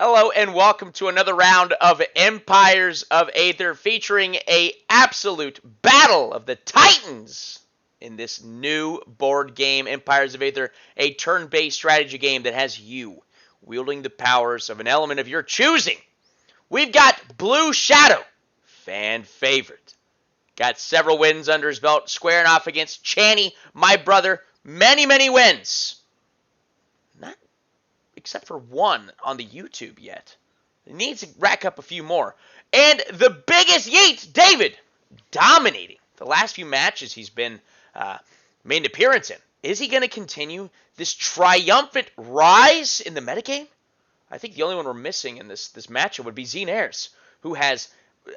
Hello and welcome to another round of Empires of Aether featuring a absolute battle of the Titans in this new board game, Empires of Aether, a turn-based strategy game that has you wielding the powers of an element of your choosing. We've got Blue Shadow, fan favorite. Got several wins under his belt, squaring off against Channy, my brother. Many wins. Not except for one on the YouTube yet. He needs to rack up a few more. And the biggest yeet, David, dominating the last few matches he's been made an appearance in. Is he going to continue this triumphant rise in the metagame? I think the only one we're missing in this matchup would be Xenares, who has,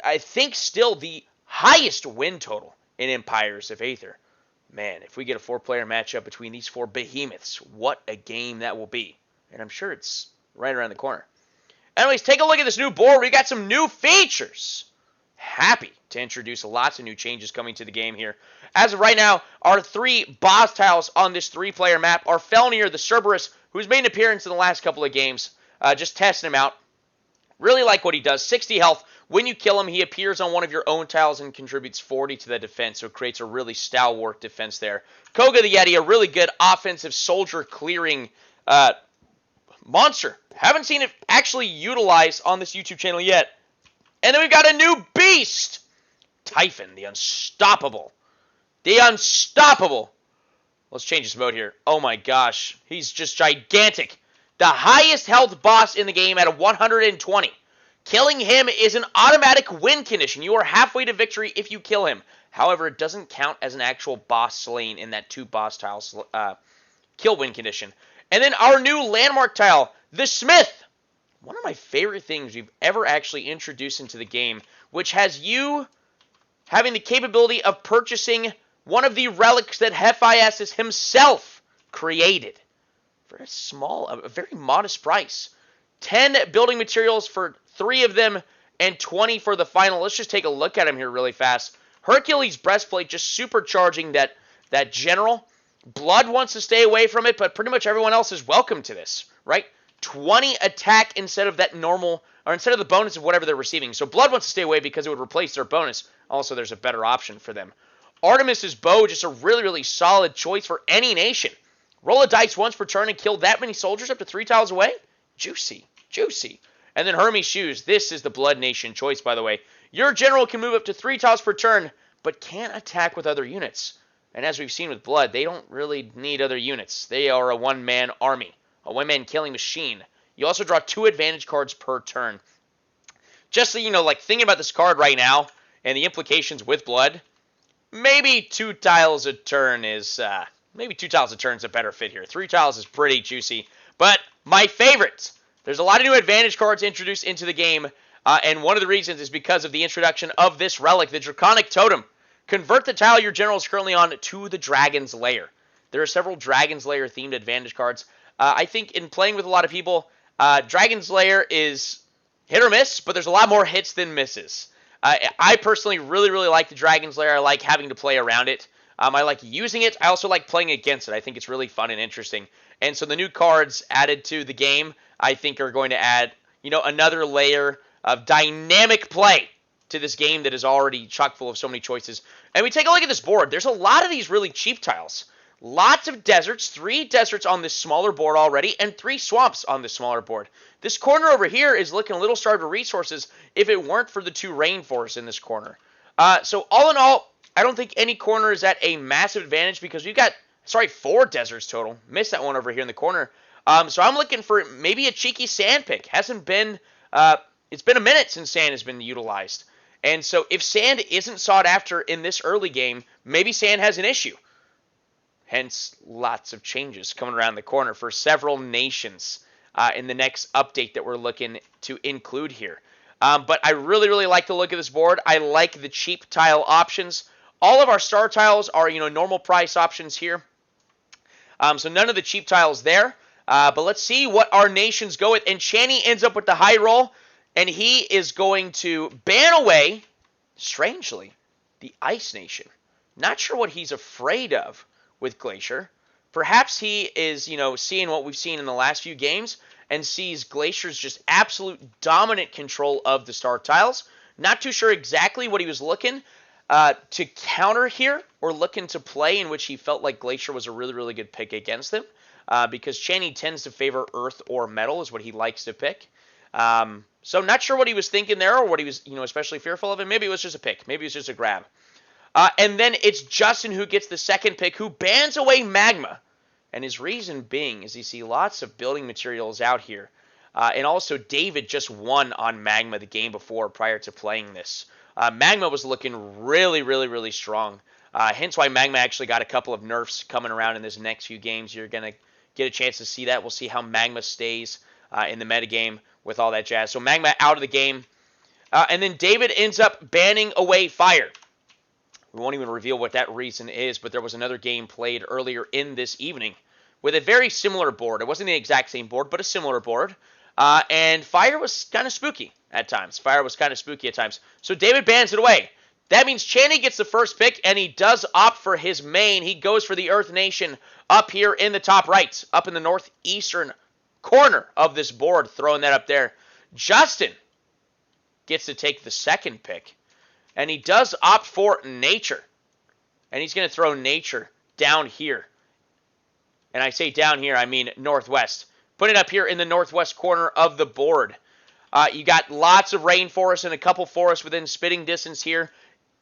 I think, still the highest win total in Empires of Aether. Man, if we get a four-player matchup between these four behemoths, what a game that will be. And I'm sure it's right around the corner. Anyways, take a look at this new board. We got some new features. Happy to introduce lots of new changes coming to the game here. As of right now, our three boss tiles on this three-player map are Felnir, the Cerberus, who's made an appearance in the last couple of games. Just testing him out. Really like what he does. 60 health. When you kill him, he appears on one of your own tiles and contributes 40 to the defense, so it creates a really stalwart defense there. Koga the Yeti, a really good offensive soldier clearing monster. Haven't seen it actually utilized on this YouTube channel yet. And then we've got a new beast. Typhon, the Unstoppable. The Unstoppable. Let's change his mode here. Oh my gosh. He's just gigantic. The highest health boss in the game at 120. Killing him is an automatic win condition. You are halfway to victory if you kill him. However, it doesn't count as an actual boss slain in that two boss tiles kill win condition. And then our new landmark tile, the Smith. One of my favorite things we've ever actually introduced into the game, which has you having the capability of purchasing one of the relics that Hephaestus himself created for a very modest price. 10 building materials for 3 of them and 20 for the final. Let's just take a look at him here really fast. Hercules breastplate just supercharging that general. Blood wants to stay away from it, but pretty much everyone else is welcome to this, right? 20 attack instead of that normal, or instead of the bonus of whatever they're receiving. So Blood wants to stay away because it would replace their bonus. Also, there's a better option for them. Artemis's bow, just a really solid choice for any nation. Roll a dice once per turn and kill that many soldiers up to 3 tiles away? Juicy. And then Hermes' shoes. This is the Blood Nation choice, by the way. Your general can move up to 3 tiles per turn, but can't attack with other units. And as we've seen with Blood, they don't really need other units. They are a one-man army, a one-man killing machine. You also draw 2 advantage cards per turn. Just so you know, like thinking about this card right now and the implications with Blood, maybe 2 tiles a turn is a better fit here. 3 tiles is pretty juicy. But my favorite, there's a lot of new advantage cards introduced into the game, and one of the reasons is because of the introduction of this relic, the Draconic Totem. Convert the tile your general is currently on to the Dragon's Lair. There are several Dragon's Lair themed advantage cards. I think in playing with a lot of people, Dragon's Lair is hit or miss, but there's a lot more hits than misses. I personally really like the Dragon's Lair. I like having to play around it. I like using it. I also like playing against it. I think it's really fun and interesting. And so the new cards added to the game, I think, are going to add, another layer of dynamic play to this game that is already chock full of so many choices. And we take a look at this board. There's a lot of these really cheap tiles. Lots of deserts, 3 deserts on this smaller board already, and 3 swamps on this smaller board. This corner over here is looking a little starved of resources if it weren't for the 2 rainforests in this corner. So all in all, I don't think any corner is at a massive advantage because we've got, 4 deserts total. Missed that one over here in the corner. So I'm looking for maybe a cheeky sand pick. Hasn't been, it's been a minute since sand has been utilized. And so if sand isn't sought after in this early game, maybe sand has an issue. Hence, lots of changes coming around the corner for several nations in the next update that we're looking to include here. But I really like the look of this board. I like the cheap tile options. All of our star tiles are, normal price options here. So none of the cheap tiles there. But let's see what our nations go with. And Channy ends up with the high roll. And he is going to ban away, strangely, the Ice Nation. Not sure what he's afraid of with Glacier. Perhaps he is, seeing what we've seen in the last few games and sees Glacier's just absolute dominant control of the star tiles. Not too sure exactly what he was looking to counter here or looking to play, in which he felt like Glacier was a really, really good pick against him, because Channy tends to favor earth or metal is what he likes to pick. So not sure what he was thinking there or what he was, especially fearful of, and maybe it was just a pick. Maybe it was just a grab. And then it's Justin who gets the second pick, who bans away Magma. And his reason being is he sees lots of building materials out here. And also, David just won on Magma the game before prior to playing this. Magma was looking really, really, really strong. Hence why Magma actually got a couple of nerfs coming around in this next few games. You're going to get a chance to see that. We'll see how Magma stays in the metagame with all that jazz. So Magma out of the game. And then David ends up banning away Fire. We won't even reveal what that reason is, but there was another game played earlier in this evening with a very similar board. It wasn't the exact same board, but a similar board. And Fire was kind of spooky at times. So David bans it away. That means Channy gets the first pick, and he does opt for his main. He goes for the Earth Nation up here in the top right, up in the northeastern corner of this board, throwing that up there. Justin gets to take the second pick. And he does opt for Nature. And he's going to throw Nature down here. And I say down here, I mean northwest. Put it up here in the northwest corner of the board. You got lots of rainforest and a couple forests within spitting distance here.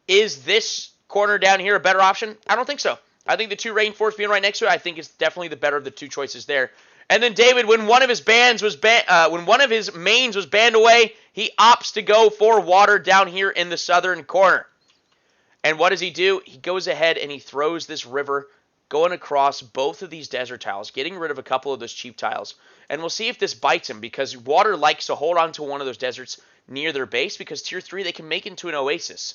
Is this corner down here a better option? I don't think so. I think the two rainforests being right next to it, I think it's definitely the better of the two choices there. And then David, when one of his mains was banned away, he opts to go for water down here in the southern corner. And what does he do? He goes ahead and he throws this river going across both of these desert tiles, getting rid of a couple of those cheap tiles. And we'll see if this bites him, because water likes to hold on to one of those deserts near their base, because tier 3 they can make into an oasis.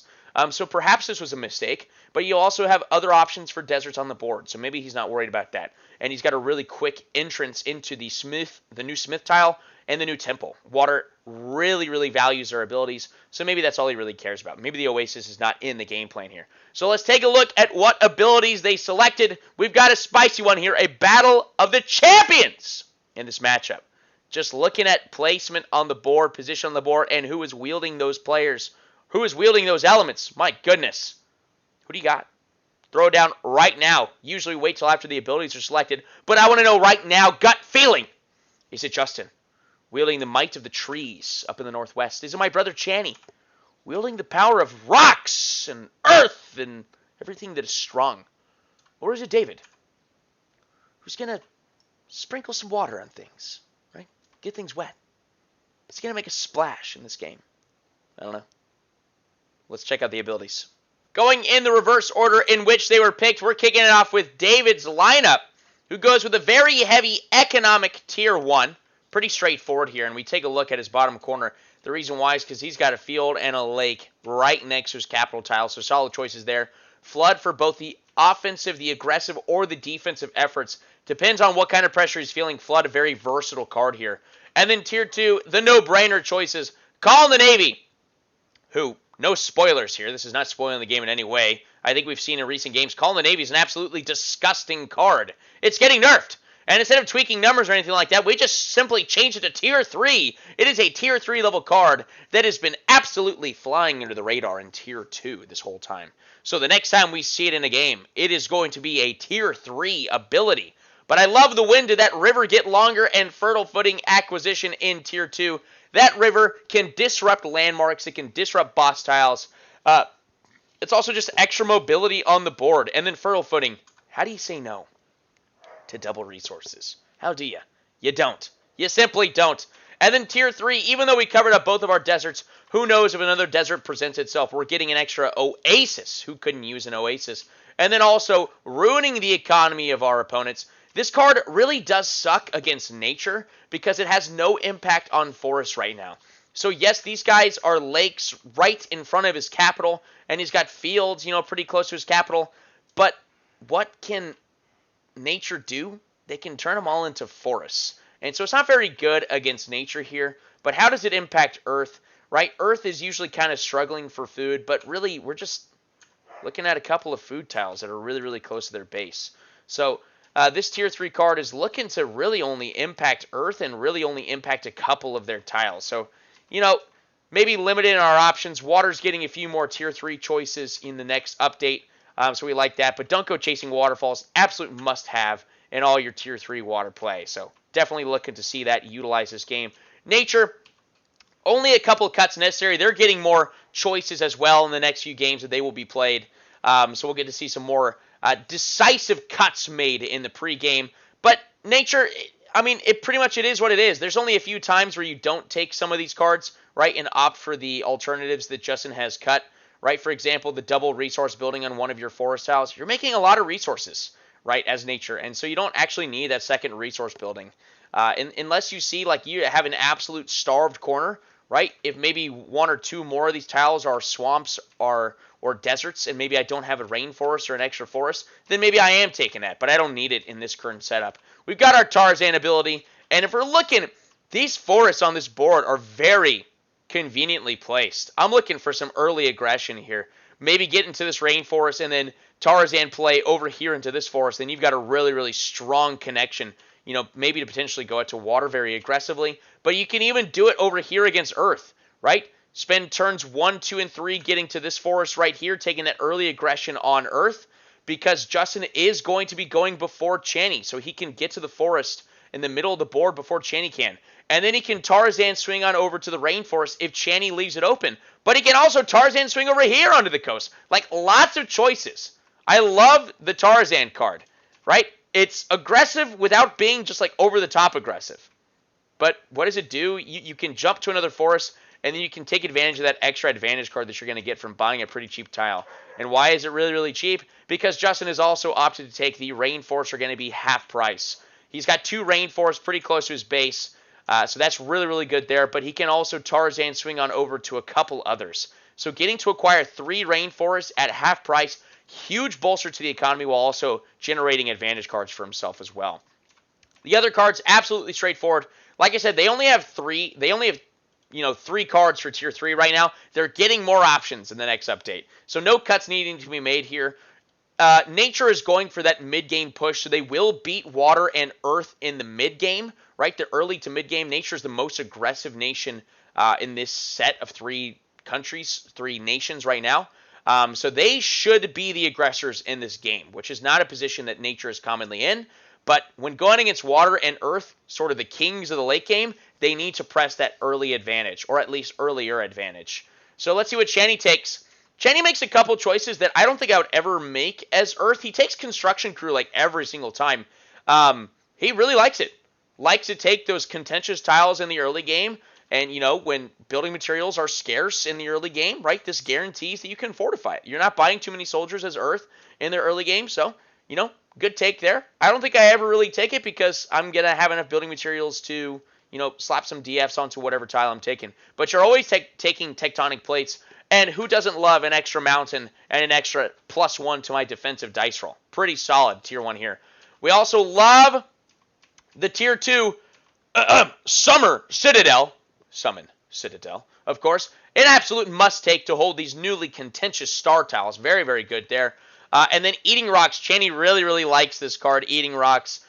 So perhaps this was a mistake, but you also have other options for deserts on the board, so maybe he's not worried about that. And he's got a really quick entrance into the new Smith tile and the new temple. Water really, really values their abilities, so maybe that's all he really cares about. Maybe the oasis is not in the game plan here. So let's take a look at what abilities they selected. We've got a spicy one here, a battle of the champions in this matchup. Just looking at placement on the board, position on the board, and who is wielding those players. Who is wielding those elements? My goodness. Who do you got? Throw it down right now. Usually wait till after the abilities are selected. But I want to know right now, gut feeling. Is it Justin? Wielding the might of the trees up in the northwest. Is it my brother Channy? Wielding the power of rocks and earth and everything that is strong. Or is it David? Who's going to sprinkle some water on things, right? Get things wet. It's going to make a splash in this game. I don't know. Let's check out the abilities. Going in the reverse order in which they were picked, we're kicking it off with David's lineup, who goes with a very heavy economic tier 1. Pretty straightforward here, and we take a look at his bottom corner. The reason why is because he's got a field and a lake right next to his capital tile, so solid choices there. Flood for both the offensive, the aggressive, or the defensive efforts. Depends on what kind of pressure he's feeling. Flood, a very versatile card here. And then tier 2, the no-brainer choices. Call in the Navy, who... No spoilers here. This is not spoiling the game in any way. I think we've seen in recent games, Call in the Navy is an absolutely disgusting card. It's getting nerfed. And instead of tweaking numbers or anything like that, we just simply changed it to tier 3. It is a tier 3 level card that has been absolutely flying under the radar in tier 2 this whole time. So the next time we see it in a game, it is going to be a tier 3 ability. But I love the win to that river get longer and fertile footing acquisition in tier 2. That river can disrupt landmarks. It can disrupt boss tiles. It's also just extra mobility on the board. And then fertile footing. How do you say no to double resources? How do you? You don't. You simply don't. And then tier 3, even though we covered up both of our deserts, who knows if another desert presents itself. We're getting an extra oasis. Who couldn't use an oasis? And then also ruining the economy of our opponents. This card really does suck against nature because it has no impact on forests right now. So yes, these guys are lakes right in front of his capital, and he's got fields, pretty close to his capital. But what can nature do? They can turn them all into forests. And so it's not very good against nature here. But how does it impact Earth? Right? Earth is usually kind of struggling for food, but really we're just looking at a couple of food tiles that are really, really close to their base. So this tier 3 card is looking to really only impact Earth and really only impact a couple of their tiles. So, maybe limiting our options. Water's getting a few more tier 3 choices in the next update, so we like that. But don't go chasing waterfalls. Absolute must-have in all your tier 3 water play. So definitely looking to see that utilize this game. Nature, only a couple of cuts necessary. They're getting more choices as well in the next few games that they will be played. So we'll get to see some more decisive cuts made in the pregame. But Nature, it pretty much it is what it is. There's only a few times where you don't take some of these cards, right, and opt for the alternatives that Justin has cut, right? For example, the double resource building on one of your forest tiles. You're making a lot of resources, right, as Nature, and so you don't actually need that second resource building. Unless you see like you have an absolute starved corner, right? If maybe one or two more of these tiles are swamps or deserts, and maybe I don't have a rainforest or an extra forest, then maybe I am taking that, but I don't need it in this current setup. We've got our Tarzan ability, and if we're looking, these forests on this board are very conveniently placed. I'm looking for some early aggression here. Maybe get into this rainforest and then Tarzan play over here into this forest, then you've got a really, really strong connection, maybe to potentially go out to water very aggressively, but you can even do it over here against Earth, right? Spend turns 1, 2, and 3 getting to this forest right here, taking that early aggression on Earth, because Justin is going to be going before Channy, so he can get to the forest in the middle of the board before Channy can. And then he can Tarzan swing on over to the rainforest if Channy leaves it open. But he can also Tarzan swing over here onto the coast. Like, lots of choices. I love the Tarzan card, right? It's aggressive without being just like over the top aggressive. But what does it do? You can jump to another forest, and then you can take advantage of that extra advantage card that you're going to get from buying a pretty cheap tile. And why is it really, really cheap? Because Justin has also opted to take the rainforests are going to be half price. He's got 2 rainforests pretty close to his base, so that's really, really good there. But he can also Tarzan swing on over to a couple others. So getting to acquire 3 rainforests at half price, huge bolster to the economy while also generating advantage cards for himself as well. The other cards, absolutely straightforward. Like I said, they only have 3. They only have 3 cards for tier 3 right now. They're getting more options in the next update. So no cuts needing to be made here. Nature is going for that mid-game push, so they will beat Water and Earth in the mid-game, right? The early to mid-game. Nature is the most aggressive nation in this set of 3 countries, 3 nations right now. So they should be the aggressors in this game, which is not a position that Nature is commonly in. But when going against Water and Earth, sort of the kings of the late game, they need to press that early advantage, or at least earlier advantage. So let's see what Channy takes. Channy makes a couple choices that I don't think I would ever make as Earth. He takes Construction Crew like every single time. He really likes it. Likes to take those contentious tiles in the early game. And, when building materials are scarce in the early game, right, this guarantees that you can fortify it. You're not buying too many soldiers as Earth in their early game, so, good take there. I don't think I ever really take it because I'm going to have enough building materials to, slap some DFs onto whatever tile I'm taking. But you're always taking tectonic plates, and who doesn't love an extra mountain and an extra +1 to my defensive dice roll? Pretty solid tier 1 here. We also love the tier 2 Summon Citadel, of course. An absolute must-take to hold these newly contentious star tiles. Very, very good there. And then Eating Rocks. Channy really, really likes this card, Eating Rocks.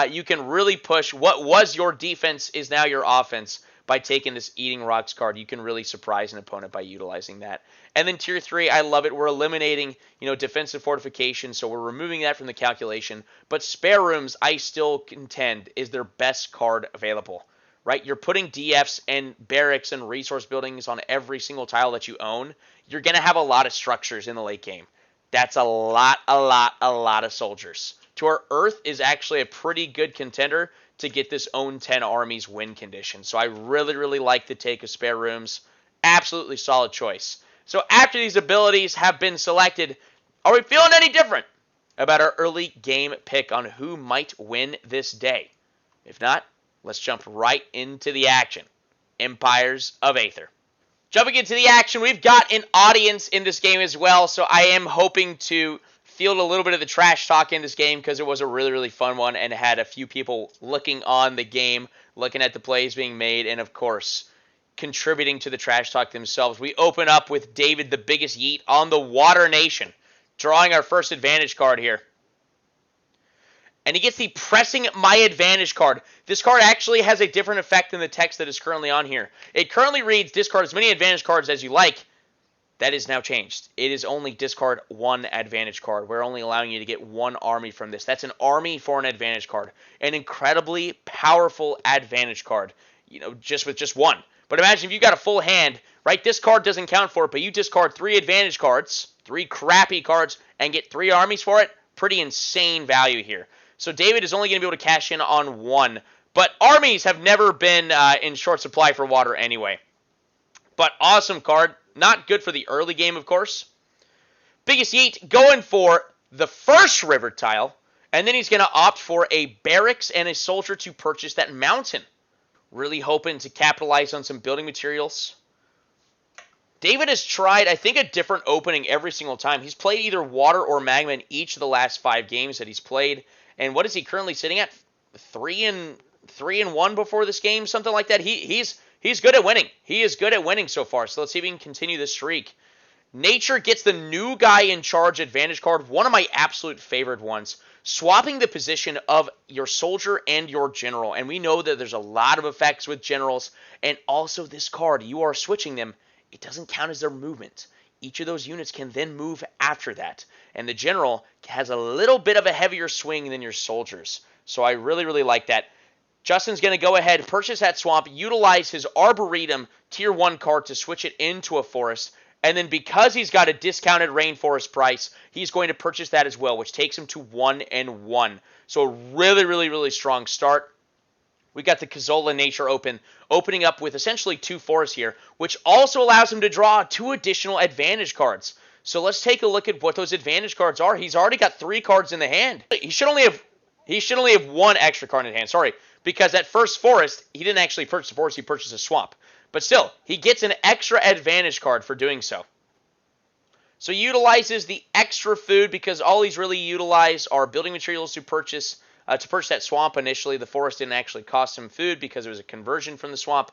You can really push what was your defense is now your offense by taking this Eating Rocks card. You can really surprise an opponent by utilizing that. And then tier 3, I love it. We're eliminating, defensive fortification, so we're removing that from the calculation. But Spare Rooms, I still contend, is their best card available. Right? You're putting DFs and barracks and resource buildings on every single tile that you own. You're going to have a lot of structures in the late game. That's a lot of soldiers. To our Earth is actually a pretty good contender to get this own 10 armies win condition. So I really, really like the take of Spare Rooms. Absolutely solid choice. So after these abilities have been selected, are we feeling any different about our early game pick on who might win this day? If not, let's jump right into the action. Empires of Aether. Jumping into the action, we've got an audience in this game as well, so I am hoping to field a little bit of the trash talk in this game because it was a really, really fun one and had a few people looking on the game, looking at the plays being made, and of course, contributing to the trash talk themselves. We open up with David the Biggest Yeet on the Water Nation, drawing our first advantage card here. And he gets the Pressing My Advantage card. This card actually has a different effect than the text that is currently on here. It currently reads, discard as many advantage cards as you like. That is now changed. It is only discard one advantage card. We're only allowing you to get one army from this. That's an army for an advantage card. An incredibly powerful advantage card. You know, just with just one. But imagine if you got a full hand, right? This card doesn't count for it, but you discard 3 advantage cards, 3 crappy cards, and get 3 armies for it. Pretty insane value here. So David is only going to be able to cash in on 1. But armies have never been in short supply for water anyway. But awesome card. Not good for the early game, of course. Biggest Yeet going for the first river tile. And then he's going to opt for a barracks and a soldier to purchase that mountain. Really hoping to capitalize on some building materials. David has tried, I think, a different opening every single time. He's played either water or magma in each of the last 5 games that he's played. And what is he currently sitting at? 3-1 before this game, something like that. He's good at winning. He is good at winning so far. So let's see if he can continue this streak. Nature gets the new guy in charge advantage card. One of my absolute favorite ones. Swapping the position of your soldier and your general. And we know that there's a lot of effects with generals. And also this card, you are switching them. It doesn't count as their movement. Each of those units can then move after that. And the general has a little bit of a heavier swing than your soldiers. So I really, really like that. Justin's going to go ahead, purchase that swamp, utilize his Arboretum Tier 1 card to switch it into a forest. And then because he's got a discounted rainforest price, he's going to purchase that as well, which takes him to 1-1. So a really, really, really strong start. We got the Kazola Nature opening up with essentially 2 forests here, which also allows him to draw 2 additional advantage cards. So let's take a look at what those advantage cards are. He's already got 3 cards in the hand. He should only have 1 extra card in hand. Sorry. Because that first forest, he didn't actually purchase a forest, he purchased a swamp. But still, he gets an extra advantage card for doing so. So he utilizes the extra food because all he's really utilized are building materials to purchase that swamp initially. The forest didn't actually cost him food because it was a conversion from the swamp.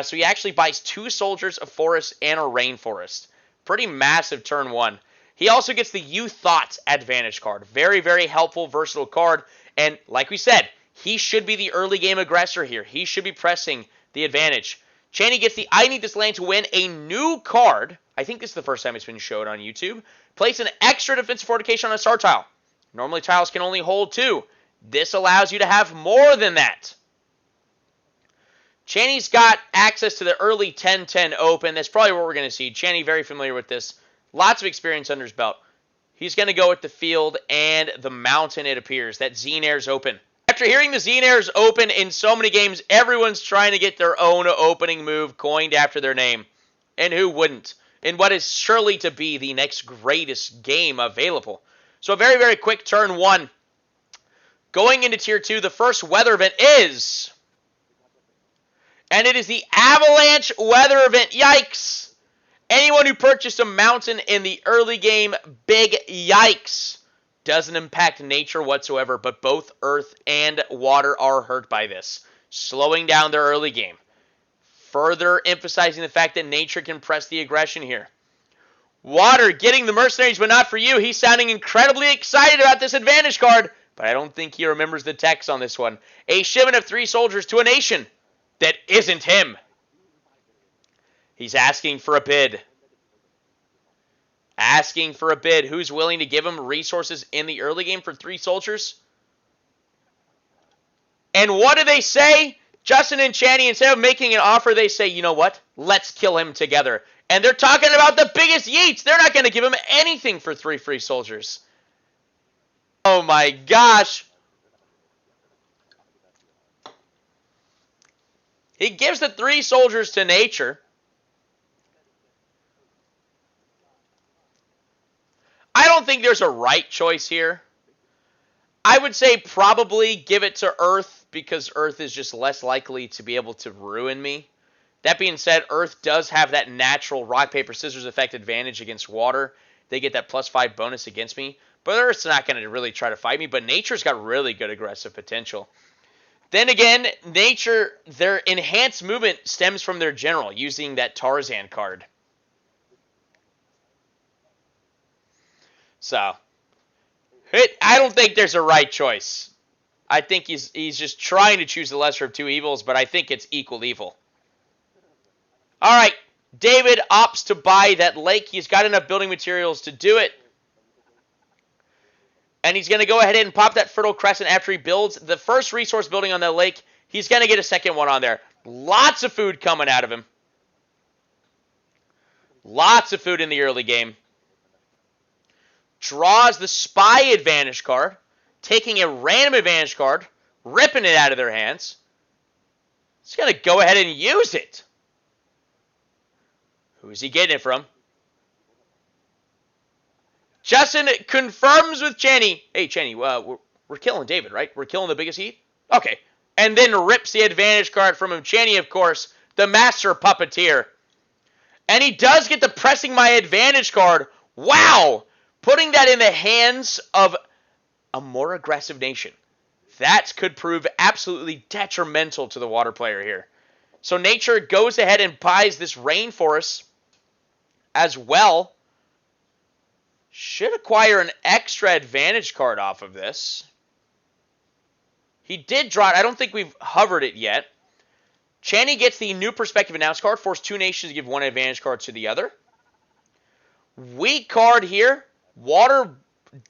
So he actually buys 2 soldiers, a forest, and a rainforest. Pretty massive turn 1. He also gets the You Thoughts advantage card. Very, very helpful, versatile card. And like we said, he should be the early game aggressor here. He should be pressing the advantage. Chaney gets the I Need This Land to Win a new card. I think this is the first time it's been showed on YouTube. Place an extra defensive fortification on a star tile. Normally tiles can only hold 2. This allows you to have more than that. Chaney's got access to the early 10-10 open. That's probably what we're going to see. Chaney, very familiar with this. Lots of experience under his belt. He's going to go with the field and the mountain, it appears. That Xenair's open. After hearing the Xenair's open in so many games, everyone's trying to get their own opening move coined after their name. And who wouldn't? In what is surely to be the next greatest game available. So a very, very quick turn 1. Going into Tier 2, the first weather event is... And it is the Avalanche weather event. Yikes! Anyone who purchased a mountain in the early game, big yikes. Doesn't impact nature whatsoever, but both earth and water are hurt by this, slowing down their early game. Further emphasizing the fact that nature can press the aggression here. Water getting the mercenaries, but not for you. He's sounding incredibly excited about this advantage card, but I don't think he remembers the text on this one. A shipment of 3 soldiers to a nation that isn't him. He's asking for a bid. Asking for a bid. Who's willing to give him resources in the early game for 3 soldiers? And what do they say? Justin and Channy, instead of making an offer, they say, you know what? Let's kill him together. And they're talking about the biggest yeets. They're not going to give him anything for 3 free soldiers. Oh my gosh. He gives the 3 soldiers to nature. I don't think there's a right choice here. I would say probably give it to Earth because Earth is just less likely to be able to ruin me. That being said, Earth does have that natural rock, paper, scissors effect advantage against water. They get that +5 bonus against me. But Earth's not going to really try to fight me. But Nature's got really good aggressive potential. Then again, Nature, their enhanced movement stems from their general using that Tarzan card. So, I don't think there's a right choice. I think he's just trying to choose the lesser of two evils, but I think it's equal evil. All right, David opts to buy that lake. He's got enough building materials to do it. And he's going to go ahead and pop that Fertile Crescent after he builds the first resource building on that lake. He's going to get a second one on there. Lots of food coming out of him. Lots of food in the early game. Draws the Spy advantage card, taking a random advantage card, ripping it out of their hands. He's going to go ahead and use it. Who's he getting it from? Justin confirms with Channy. Hey, Channy, we're killing David, right? We're killing the biggest heat? Okay. And then rips the advantage card from him. Channy, of course, the master puppeteer. And he does get the pressing my advantage card. Wow! Putting that in the hands of a more aggressive nation. That could prove absolutely detrimental to the water player here. So nature goes ahead and buys this rainforest as well. Should acquire an extra advantage card off of this. He did draw it. I don't think we've hovered it yet. Channy gets the new perspective announce card. Force two nations to give one advantage card to the other. Weak card here. Water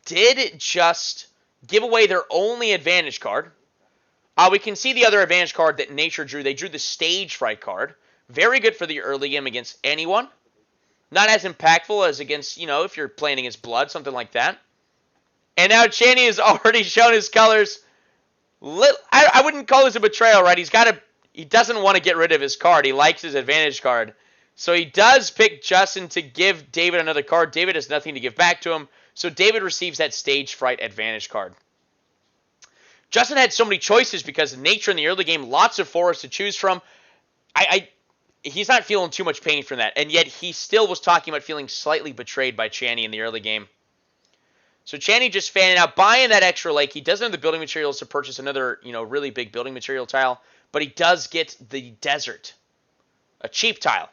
did just give away their only advantage card. We can see the other advantage card that nature drew. They drew the stage fright card. Very good for the early game against anyone. Not as impactful as against, if you're playing against blood, something like that. And now Channy has already shown his colors. I wouldn't call this a betrayal, right? He doesn't want to get rid of his card. He likes his advantage card. So he does pick Justin to give David another card. David has nothing to give back to him. So David receives that stage fright advantage card. Justin had so many choices because nature in the early game, lots of forests to choose from. He's not feeling too much pain from that. And yet he still was talking about feeling slightly betrayed by Channy in the early game. So Channy just fanning out, buying that extra lake. He doesn't have the building materials to purchase another, really big building material tile. But he does get the desert. A cheap tile.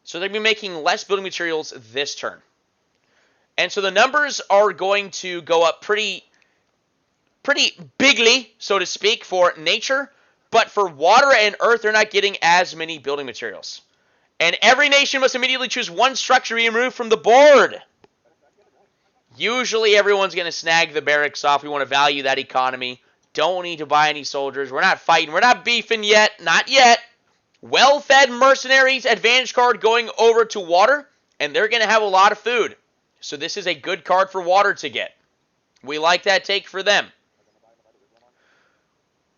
So they're going to be making less building materials this turn. And so the numbers are going to go up pretty bigly, so to speak, for nature. But for water and earth, they're not getting as many building materials. And every nation must immediately choose one structure to be removed from the board. Usually everyone's going to snag the barracks off. We want to value that economy. Don't need to buy any soldiers. We're not fighting. We're not beefing yet. Not yet. Well-fed mercenaries advantage card going over to water. And they're going to have a lot of food. So this is a good card for water to get. We like that take for them.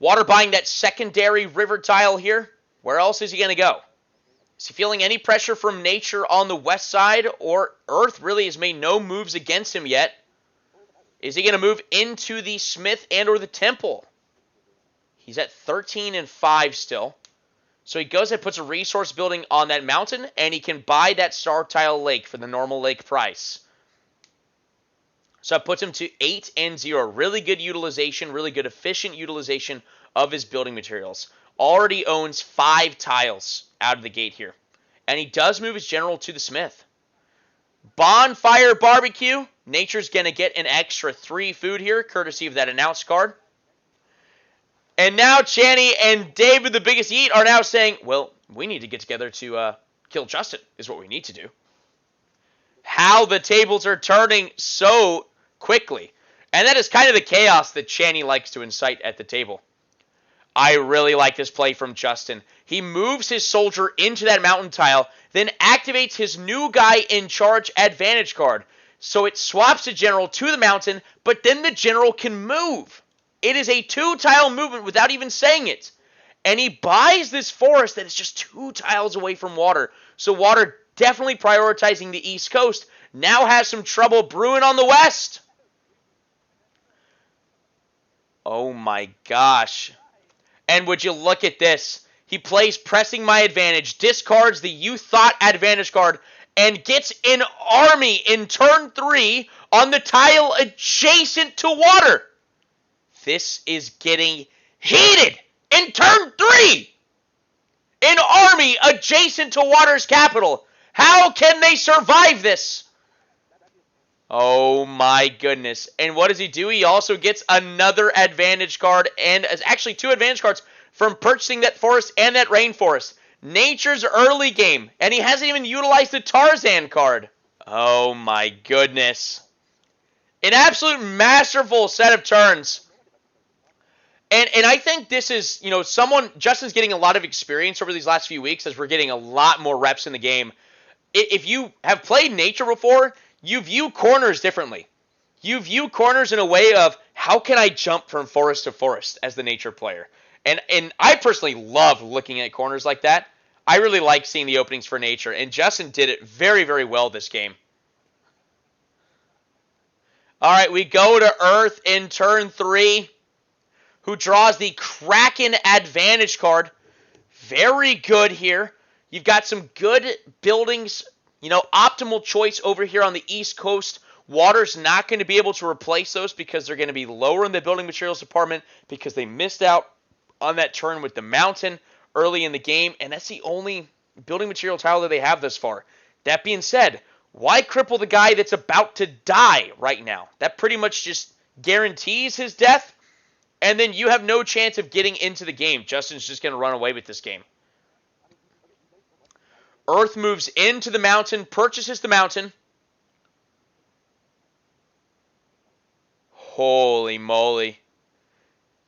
Water buying that secondary river tile here. Where else is he going to go? Is he feeling any pressure from nature on the west side? Or earth really has made no moves against him yet? Is he going to move into the smith and or the temple? He's at 13 and 5 still. So he goes and puts a resource building on that mountain. And he can buy that star tile lake for the normal lake price. So it puts him to 8 and 0. Really good utilization, really good efficient utilization of his building materials. Already owns 5 tiles out of the gate here. And he does move his general to the smith. Bonfire barbecue. Nature's going to get an extra 3 food here, courtesy of that announce card. And now Channy and David, the biggest eat, are now saying, well, we need to get together to kill Justin, is what we need to do. How the tables are turning so quickly. And that is kind of the chaos that Channy likes to incite at the table. I really like this play from Justin. He moves his soldier into that mountain tile, then activates his new guy in charge advantage card. So it swaps the general to the mountain, but then the general can move. It is a 2-tile movement without even saying it. And he buys this forest that is just 2 tiles away from water. So water, definitely prioritizing the east coast, now has some trouble brewing on the west. Oh my gosh. And would you look at this? He plays pressing my advantage, discards the you thought advantage card, and gets an army in turn 3 on the tile adjacent to water. This is getting heated in turn 3. An army adjacent to water's capital. How can they survive this? Oh my goodness. And what does he do? He also gets another advantage card, and actually 2 advantage cards from purchasing that forest and that rainforest. Nature's early game, and he hasn't even utilized the Tarzan card. Oh my goodness. An absolute masterful set of turns. And I think this is, Justin's getting a lot of experience over these last few weeks as we're getting a lot more reps in the game. If you have played nature before, you view corners differently. You view corners in a way of, how can I jump from forest to forest as the nature player? And I personally love looking at corners like that. I really like seeing the openings for nature, and Justin did it very, very well this game. All right, we go to Earth in turn 3, who draws the Kraken advantage card. Very good here. You've got some good buildings, optimal choice over here on the East Coast. Water's not going to be able to replace those because they're going to be lower in the building materials department because they missed out on that turn with the mountain early in the game, and that's the only building material tile that they have thus far. That being said, why cripple the guy that's about to die right now? That pretty much just guarantees his death, and then you have no chance of getting into the game. Justin's just going to run away with this game. Earth moves into the mountain, purchases the mountain. Holy moly.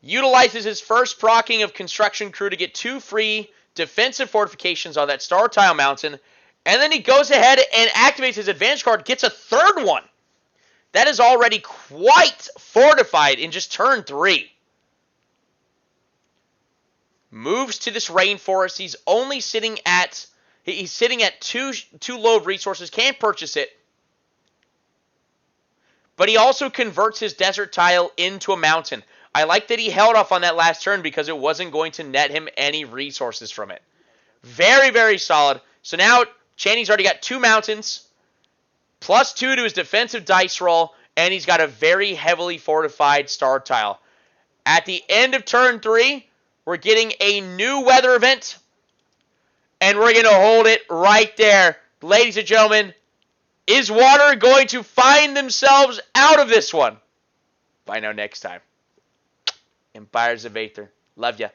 Utilizes his first proccing of Construction Crew to get 2 free defensive fortifications on that Star Tile Mountain. And then he goes ahead and activates his advantage card, gets a 3rd one. That is already quite fortified in just turn 3. Moves to this rainforest. He's only sitting at two low resources, can't purchase it. But he also converts his desert tile into a mountain. I like that he held off on that last turn because it wasn't going to net him any resources from it. Very, very solid. So now Channy's already got 2 mountains, plus 2 to his defensive dice roll, and he's got a very heavily fortified star tile. At the end of turn 3, we're getting a new weather event, and we're going to hold it right there. Ladies and gentlemen, is water going to find themselves out of this one? Find out next time. Empires of Aether. Love ya.